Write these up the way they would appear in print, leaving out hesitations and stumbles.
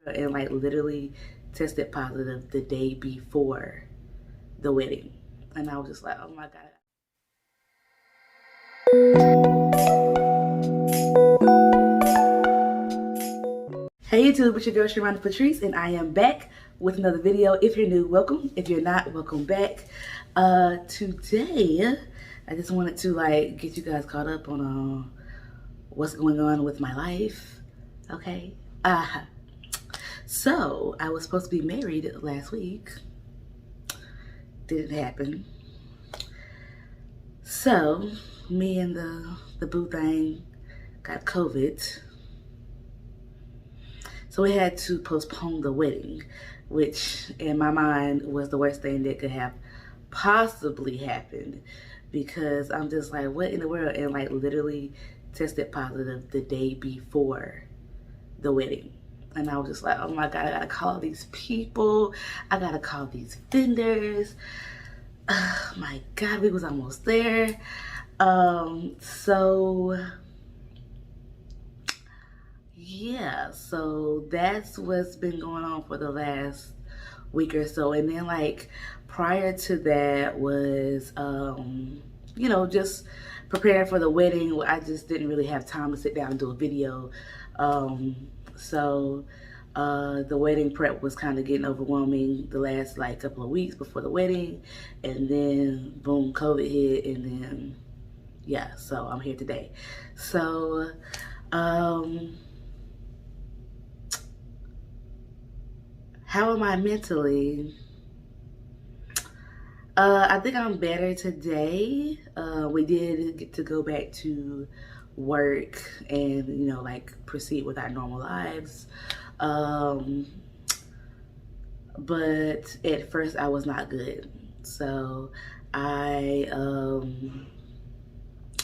and like literally tested positive the day before the wedding. And I was just like, oh my God. Hey YouTube, it's your girl Sharonda Patrice, and I am back with another video. If you're new, welcome. If you're not, welcome back. Today, I just wanted to like get you guys caught up on what's going on with my life. Okay. So I was supposed to be married last week. Didn't happen. So me and the boo thing got COVID. So we had to postpone the wedding, which in my mind was the worst thing that could have possibly happened, because I'm just like, what in the world? And like literally tested positive the day before the wedding. And I was just like, oh my God, I gotta call these people. I gotta call these vendors. Oh my God, we was almost there. Yeah, so that's what's been going on for the last week or so. And then like prior to that was, you know, just preparing for the wedding. I just didn't really have time to sit down and do a video. The wedding prep was kind of getting overwhelming the last like couple of weeks before the wedding. And then boom, COVID hit, and then yeah, so I'm here today. So, how am I mentally? I think I'm better today. We did get to go back to work and, you know, like proceed with our normal lives. But at first I was not good. So I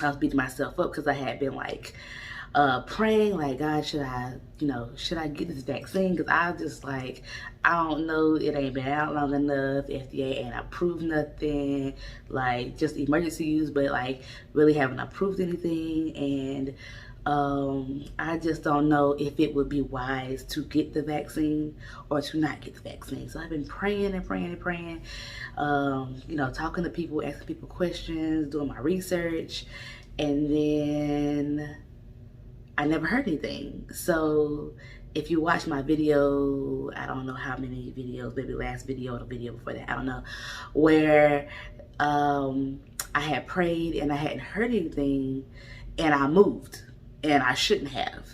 was beating myself up because I had been like praying like, God, should I get this vaccine? Because I just like, I don't know, it ain't been out long enough. FDA ain't approved nothing, like just emergency use, but like really haven't approved anything. And I just don't know if it would be wise to get the vaccine or to not get the vaccine. So I've been praying and praying and praying, you know, talking to people, asking people questions, doing my research, and then I never heard anything. So if you watch my video, I don't know how many videos, maybe last video or the video before that, I don't know, where I had prayed and I hadn't heard anything, and I moved and I shouldn't have.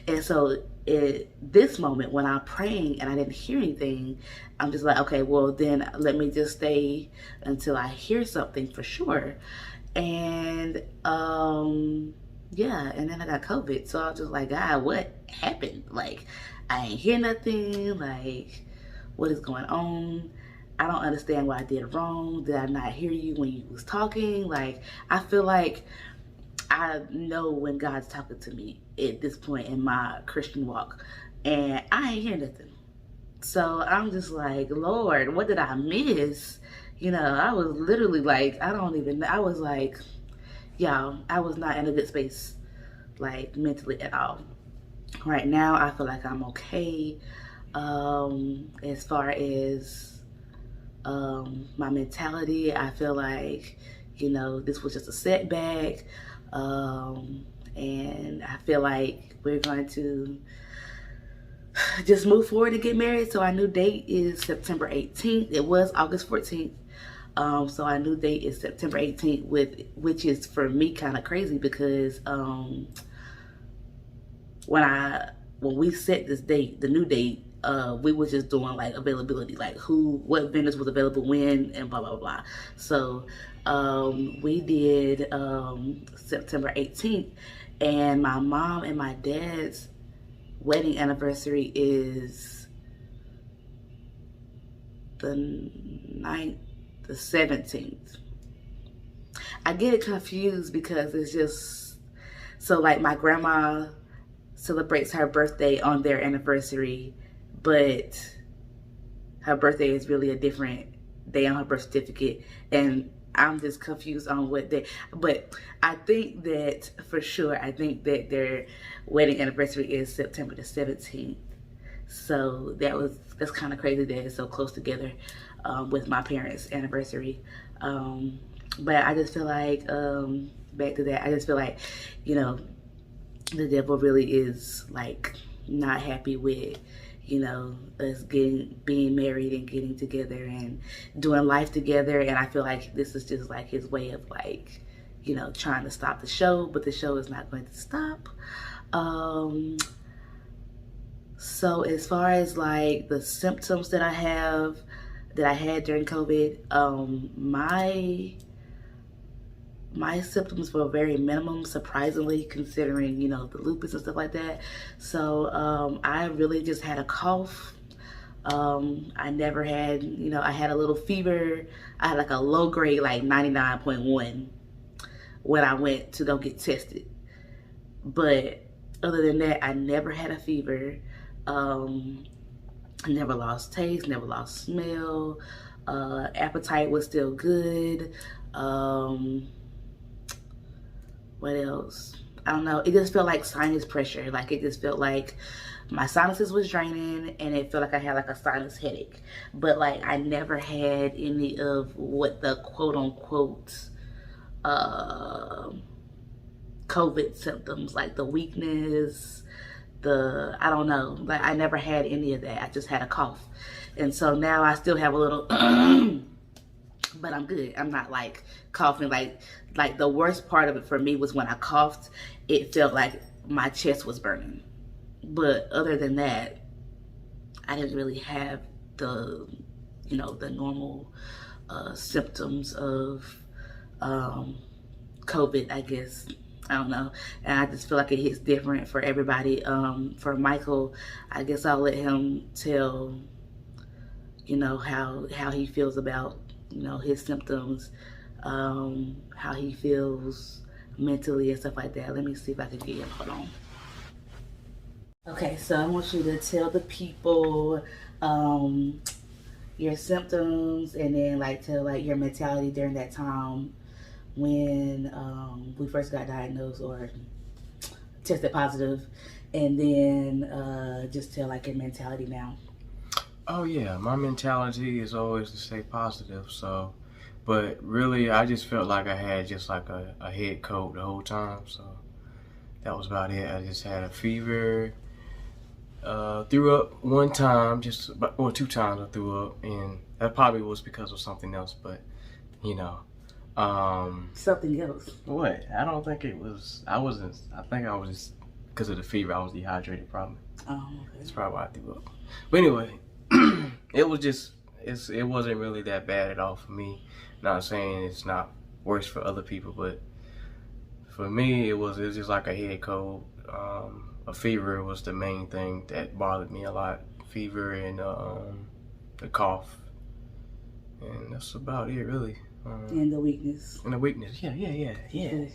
And so at this moment when I'm praying and I didn't hear anything, I'm just like, okay, well then let me just stay until I hear something for sure. And yeah, and then I got COVID. So I was just like, God, what happened? Like, I ain't hear nothing. Like, what is going on? I don't understand what I did wrong. Did I not hear you when you was talking? Like, I feel like I know when God's talking to me at this point in my Christian walk, and I ain't hear nothing. So I'm just like, Lord, what did I miss? You know, I was literally like, I was like, y'all, I was not in a good space, like mentally at all. Right now, I feel like I'm okay. As far as my mentality, I feel like, you know, this was just a setback. And I feel like we're going to just move forward and get married. So our new date is September 18th. It was August 14th. So our new date is September 18th, which is for me kind of crazy because when we set this date, the new date, we were just doing like availability, like what vendors was available when, and blah blah blah. So we did September 18th, and my mom and my dad's wedding anniversary is the 17th. I get it confused because it's just, so like my grandma celebrates her birthday on their anniversary, but her birthday is really a different day on her birth certificate, and I'm just confused on what day. But I think that for sure, I think that their wedding anniversary is September the 17th. So that's kind of crazy that it's so close together with my parents' anniversary. But I just feel like, back to that, I just feel like, you know, the devil really is like not happy with, you know, us being married and getting together and doing life together. And I feel like this is just like his way of like, you know, trying to stop the show, but the show is not going to stop. So as far as like the symptoms that I had during COVID, my symptoms were very minimum, surprisingly, considering, you know, the lupus and stuff like that. So I really just had a cough. I never had, you know, I had a little fever. I had like a low grade, like 99.1 when I went to go get tested. But other than that, I never had a fever. I never lost taste, never lost smell. Appetite was still good. What else? I don't know. It just felt like sinus pressure. Like it just felt like my sinuses was draining and it felt like I had like a sinus headache. But like I never had any of what the quote unquote COVID symptoms, like the weakness, I don't know. Like I never had any of that. I just had a cough. And so now I still have a little but I'm good. I'm not like coughing. Like the worst part of it for me was when I coughed, it felt like my chest was burning. But other than that, I didn't really have the, you know, the normal symptoms of COVID, I guess. I don't know. And I just feel like it hits different for everybody. For Michael, I guess I'll let him tell, you know, how he feels about, you know, his symptoms, how he feels mentally and stuff like that. Let me see if I can get him. Hold on. Okay, so I want you to tell the people your symptoms and then like tell like your mentality during that time when we first got diagnosed or tested positive, and then just tell like your mentality now. Oh yeah, my mentality is always to stay positive. So, but really, I just felt like I had just like a head cold the whole time. So that was about it. I just had a fever. Threw up one time, or 2 times I threw up, and that probably was because of something else. But you know, something else. What? I don't think it was. I think I was just because of the fever. I was dehydrated probably. Oh, okay. That's probably why I threw up. But anyway. It was just, it wasn't really that bad at all for me. Not saying it's not worse for other people, but for me, it was just like a head cold. A fever was the main thing that bothered me a lot. Fever and the cough. And that's about it, really. And the weakness. And the weakness, yeah. He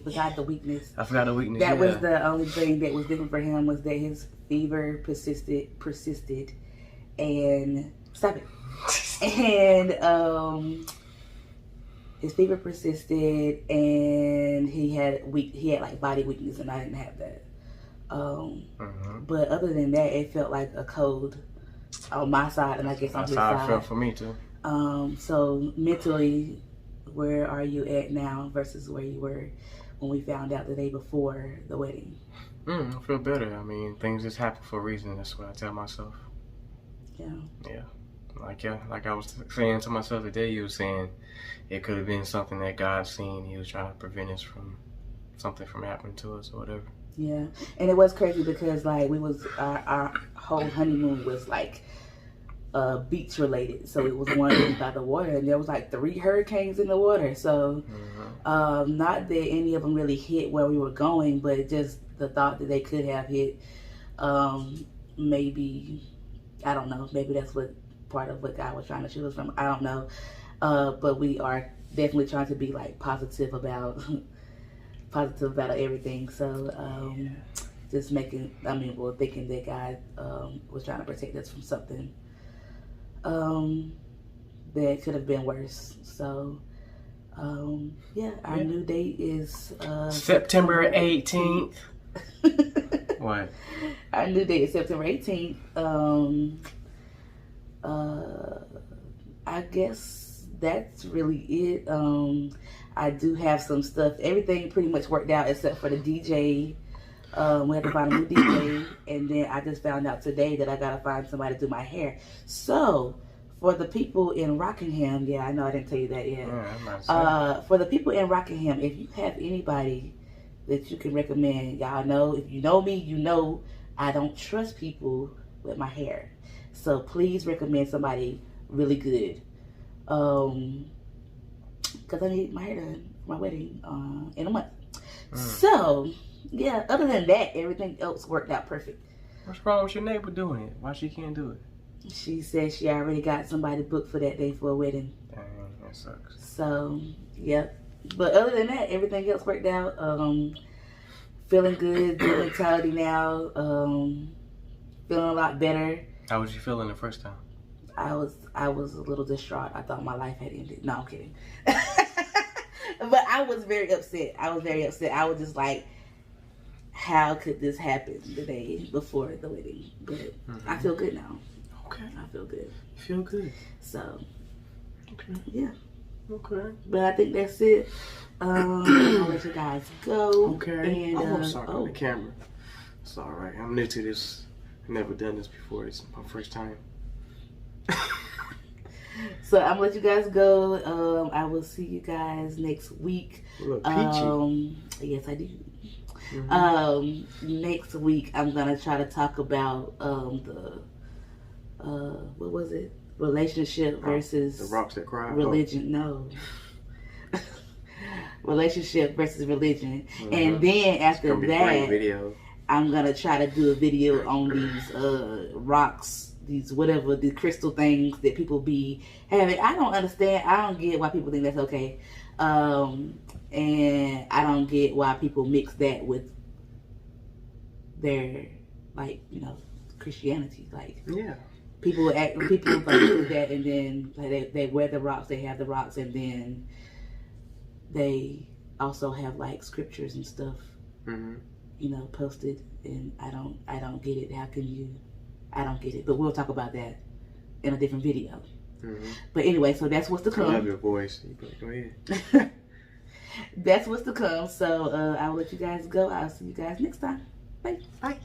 forgot the weakness. I forgot the weakness, That was the only thing that was different for him, was that his fever persisted. And stop it. And his fever persisted, and he had like body weakness, and I didn't have that. But other than that, it felt like a cold on my side, and I guess on his side. That's how it felt for me too. So mentally, where are you at now versus where you were when we found out the day before the wedding? I feel better. I mean, things just happen for a reason. That's what I tell myself. Yeah. Like I was saying to myself today, you were saying it could have been something that God seen. He was trying to prevent us from something from happening to us or whatever. Yeah, and it was crazy because like our whole honeymoon was like beach related. So it was one by the water, and there was like 3 hurricanes in the water. So not that any of them really hit where we were going, but just the thought that they could have hit, maybe. I don't know. Maybe that's what part of what God was trying to shoot us from. I don't know. But we are definitely trying to be like positive about everything. So just thinking that God was trying to protect us from something that could have been worse. So our new date is September 18th. What? Our new date is September 18th. I guess that's really it. I do have some stuff. Everything pretty much worked out except for the DJ. We had to find a new DJ, and then I just found out today that I gotta find somebody to do my hair. So, for the people in Rockingham, yeah, I know I didn't tell you that yet. Yeah, for the people in Rockingham, if you have anybody that you can recommend, y'all know, if you know me, you know I don't trust people with my hair. So please recommend somebody really good. Because I need my hair done for my wedding in a month. So, yeah, other than that, everything else worked out perfect. What's wrong with your neighbor doing it? Why she can't do it? She said she already got somebody booked for that day for a wedding. Dang, that sucks. So, yep. But other than that, everything else worked out. Feeling good, good mentality now. Feeling a lot better. How was you feeling the first time? I was a little distraught. I thought my life had ended. No, I'm kidding. But I was very upset. I was just like, how could this happen the day before the wedding? But I feel good now. Okay. I feel good. You feel good? So, okay. Yeah. Okay. But I think that's it. I'll let you guys go. Okay. And, I'm sorry on the camera. It's all right. I'm new to this. I've never done this before. It's my first time. So I'm gonna let you guys go. I will see you guys next week. Look, peachy. Yes, I do. Next week I'm gonna try to talk about the what was it? Relationship versus the rocks that cry. Religion. No. Relationship versus religion. And then after that, video. I'm gonna try to do a video on these rocks, these whatever, the crystal things that people be having. I don't understand. I don't get why people think that's okay. And I don't get why people mix that with their, like, you know, Christianity. Like, yeah. People like do that, and then like they wear the rocks, they have the rocks, and then they also have like scriptures and stuff, you know, posted. And I don't get it. How can you? I don't get it. But we'll talk about that in a different video. But anyway, so that's what's to come. I love your voice. Go ahead. That's what's to come. So I will let you guys go. I'll see you guys next time. Bye. Bye.